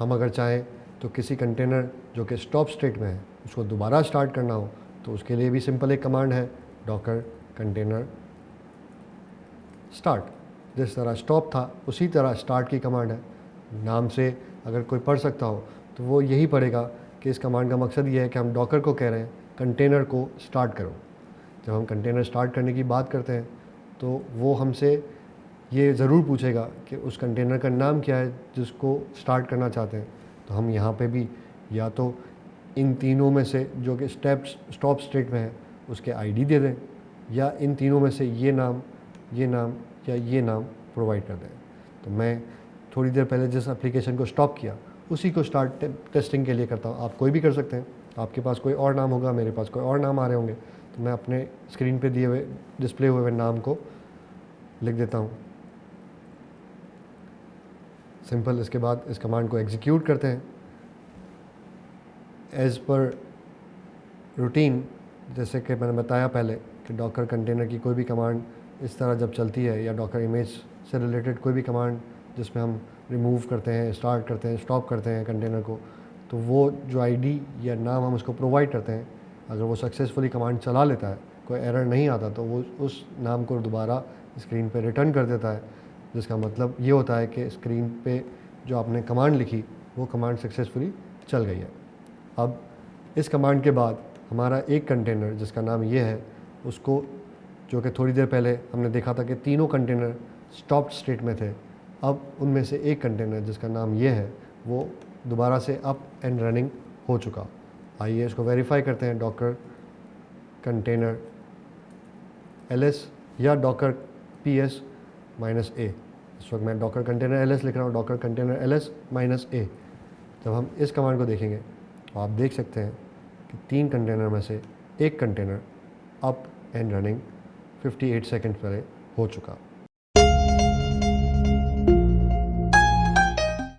हम अगर चाहें तो किसी कंटेनर जो कि स्टॉप स्टेट में है उसको दोबारा स्टार्ट करना हो तो उसके लिए भी सिंपल एक कमांड है, डॉकर कंटेनर स्टार्ट। जिस तरह स्टॉप था उसी तरह स्टार्ट की कमांड है। नाम से अगर कोई पढ़ सकता हो तो वो यही पढ़ेगा कि इस कमांड का मकसद ये है कि हम डॉकर को कह रहे हैं कंटेनर को स्टार्ट करो। जब हम कंटेनर स्टार्ट करने की बात करते हैं तो वो हमसे ये ज़रूर पूछेगा कि उस कंटेनर का नाम क्या है जिसको स्टार्ट करना चाहते हैं। तो हम यहाँ पे भी या तो इन तीनों में से जो कि स्टॉप स्टेट में है उसके आईडी दे दें, या इन तीनों में से ये नाम या ये नाम प्रोवाइड कर दें। तो मैं थोड़ी देर पहले जिस एप्लीकेशन को स्टॉप किया उसी को स्टार्ट टेस्टिंग के लिए करता हूँ। आप कोई भी कर सकते हैं, आपके पास कोई और नाम होगा, मेरे पास कोई और नाम आ रहे होंगे, तो मैं अपने स्क्रीन पे दिए हुए डिस्प्ले हुए नाम को लिख देता हूँ सिंपल। इसके बाद इस कमांड को एग्जीक्यूट करते हैं एज़ पर रूटीन। जैसे कि मैंने बताया पहले कि डॉकर कंटेनर की कोई भी कमांड इस तरह जब चलती है, या डॉकर इमेज से रिलेटेड कोई भी कमांड जिसमें हम रिमूव करते हैं, स्टार्ट करते हैं, स्टॉप करते हैं कंटेनर को, तो वो जो आईडी या नाम हम उसको प्रोवाइड करते हैं, अगर वो सक्सेसफुली कमांड चला लेता है, कोई एरर नहीं आता, तो वो उस नाम को दोबारा स्क्रीन पे रिटर्न कर देता है। जिसका मतलब ये होता है कि स्क्रीन पे जो आपने कमांड लिखी वो कमांड सक्सेसफुली चल गई है। अब इस कमांड के बाद हमारा एक कंटेनर जिसका नाम ये है, उसको जो कि थोड़ी देर पहले हमने देखा था कि तीनों कंटेनर स्टॉप स्टेट में थे, अब उनमें से एक कंटेनर जिसका नाम ये है वो दोबारा से अप एंड रनिंग हो चुका। आइए इसको वेरीफाई करते हैं। डॉकर कंटेनर ls या डॉकर ps -a। इस वक्त मैं डॉकर कंटेनर ls लिख रहा हूँ, डॉकर कंटेनर ls -a। जब हम इस कमांड को देखेंगे तो आप देख सकते हैं कि 3 कंटेनर में से एक container up and running 58 second पहले हो चुका।